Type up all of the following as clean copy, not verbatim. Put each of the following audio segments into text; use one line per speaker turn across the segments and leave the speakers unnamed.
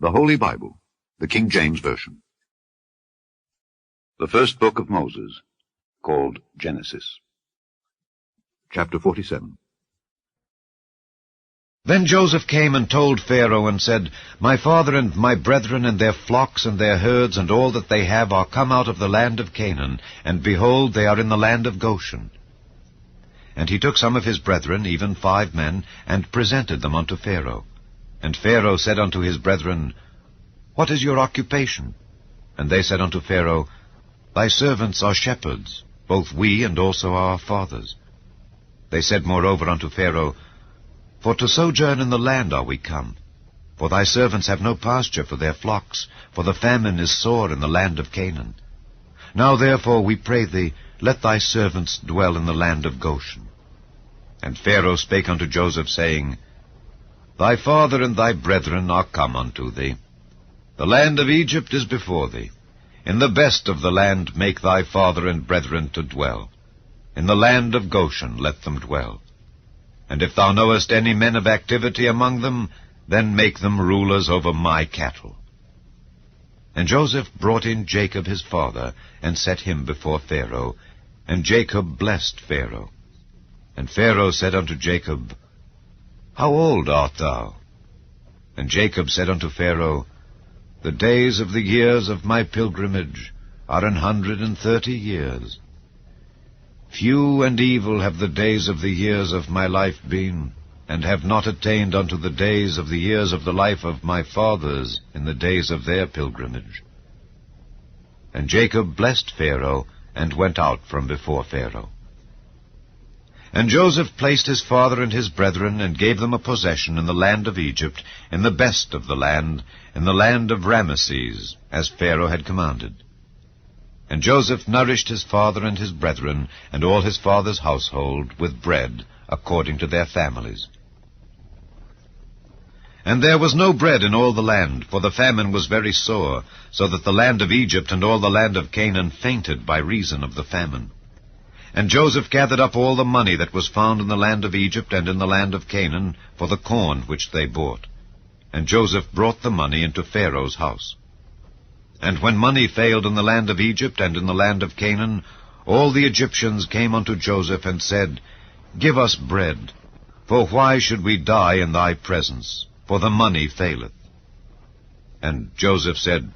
The Holy Bible, the King James Version. The first book of Moses, called Genesis. Chapter 47.
Then Joseph came and told Pharaoh and said, My father and my brethren and their flocks and their herds and all that they have are come out of the land of Canaan, and behold, they are in the land of Goshen. And he took some of his brethren, even 5 men, and presented them unto Pharaoh. And Pharaoh said unto his brethren, What is your occupation? And they said unto Pharaoh, Thy servants are shepherds, both we and also our fathers. They said moreover unto Pharaoh, For to sojourn in the land are we come. For thy servants have no pasture for their flocks, for the famine is sore in the land of Canaan. Now therefore, we pray thee, let thy servants dwell in the land of Goshen. And Pharaoh spake unto Joseph, saying, Thy father and thy brethren are come unto thee. The land of Egypt is before thee. In the best of the land make thy father and brethren to dwell. In the land of Goshen let them dwell. And if thou knowest any men of activity among them, then make them rulers over my cattle. And Joseph brought in Jacob his father, and set him before Pharaoh. And Jacob blessed Pharaoh. And Pharaoh said unto Jacob, How old art thou? And Jacob said unto Pharaoh, The days of the years of my pilgrimage are 130 years. Few and evil have the days of the years of my life been, and have not attained unto the days of the years of the life of my fathers in the days of their pilgrimage. And Jacob blessed Pharaoh, and went out from before Pharaoh. And Joseph placed his father and his brethren, and gave them a possession in the land of Egypt, in the best of the land, in the land of Ramesses, as Pharaoh had commanded. And Joseph nourished his father and his brethren, and all his father's household, with bread, according to their families. And there was no bread in all the land, for the famine was very sore, so that the land of Egypt and all the land of Canaan fainted by reason of the famine. And Joseph gathered up all the money that was found in the land of Egypt and in the land of Canaan for the corn which they bought. And Joseph brought the money into Pharaoh's house. And when money failed in the land of Egypt and in the land of Canaan, all the Egyptians came unto Joseph and said, Give us bread, for why should we die in thy presence? For the money faileth. And Joseph said,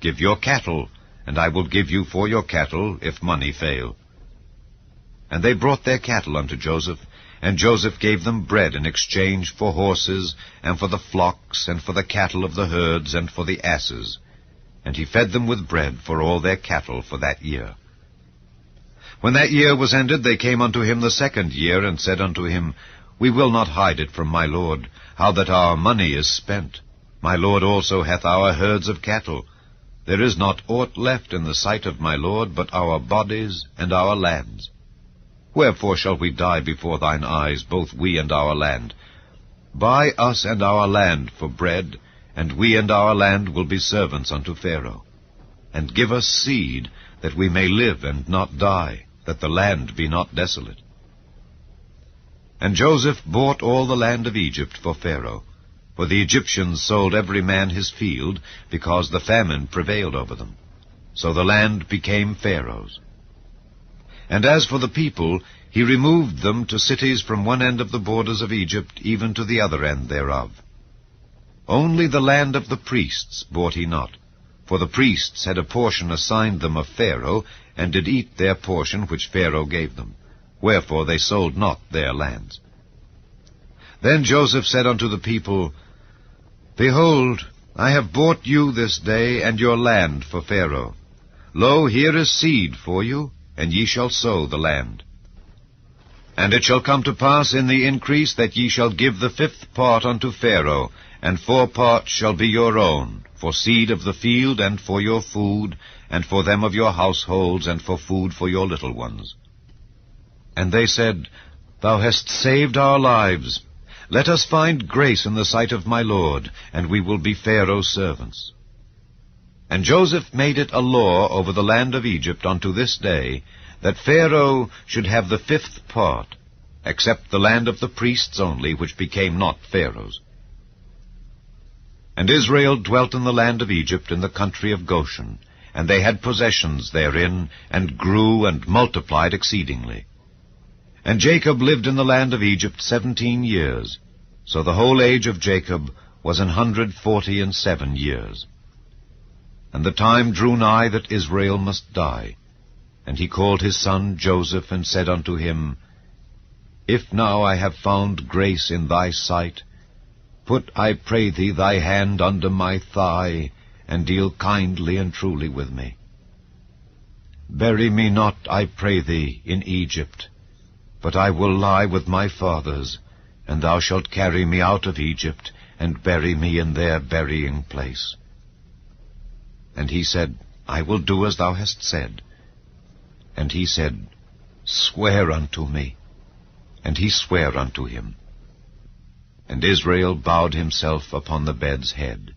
Give your cattle, and I will give you for your cattle, if money fail. And they brought their cattle unto Joseph, and Joseph gave them bread in exchange for horses, and for the flocks, and for the cattle of the herds, and for the asses. And he fed them with bread for all their cattle for that year. When that year was ended, they came unto him the 2nd year, and said unto him, We will not hide it from my lord, how that our money is spent. My lord also hath our herds of cattle. There is not aught left in the sight of my lord, but our bodies and our lands. Wherefore shall we die before thine eyes, both we and our land? Buy us and our land for bread, and we and our land will be servants unto Pharaoh. And give us seed, that we may live and not die, that the land be not desolate. And Joseph bought all the land of Egypt for Pharaoh, for the Egyptians sold every man his field, because the famine prevailed over them. So the land became Pharaoh's. And as for the people, he removed them to cities from one end of the borders of Egypt, even to the other end thereof. Only the land of the priests bought he not, for the priests had a portion assigned them of Pharaoh, and did eat their portion which Pharaoh gave them. Wherefore they sold not their lands. Then Joseph said unto the people, Behold, I have bought you this day and your land for Pharaoh. Lo, here is seed for you, and ye shall sow the land. And it shall come to pass in the increase that ye shall give the 5th part unto Pharaoh, and 4 parts shall be your own, for seed of the field, and for your food, and for them of your households, and for food for your little ones. And they said, Thou hast saved our lives. Let us find grace in the sight of my lord, and we will be Pharaoh's servants. And Joseph made it a law over the land of Egypt unto this day, that Pharaoh should have the 5th part, except the land of the priests only, which became not Pharaoh's. And Israel dwelt in the land of Egypt in the country of Goshen, and they had possessions therein, and grew and multiplied exceedingly. And Jacob lived in the land of Egypt 17 years, so the whole age of Jacob was 147 years. And the time drew nigh that Israel must die. And he called his son Joseph, and said unto him, If now I have found grace in thy sight, put, I pray thee, thy hand under my thigh, and deal kindly and truly with me. Bury me not, I pray thee, in Egypt, but I will lie with my fathers, and thou shalt carry me out of Egypt, and bury me in their burying place. And he said, I will do as thou hast said. And he said, Swear unto me. And he sware unto him. And Israel bowed himself upon the bed's head.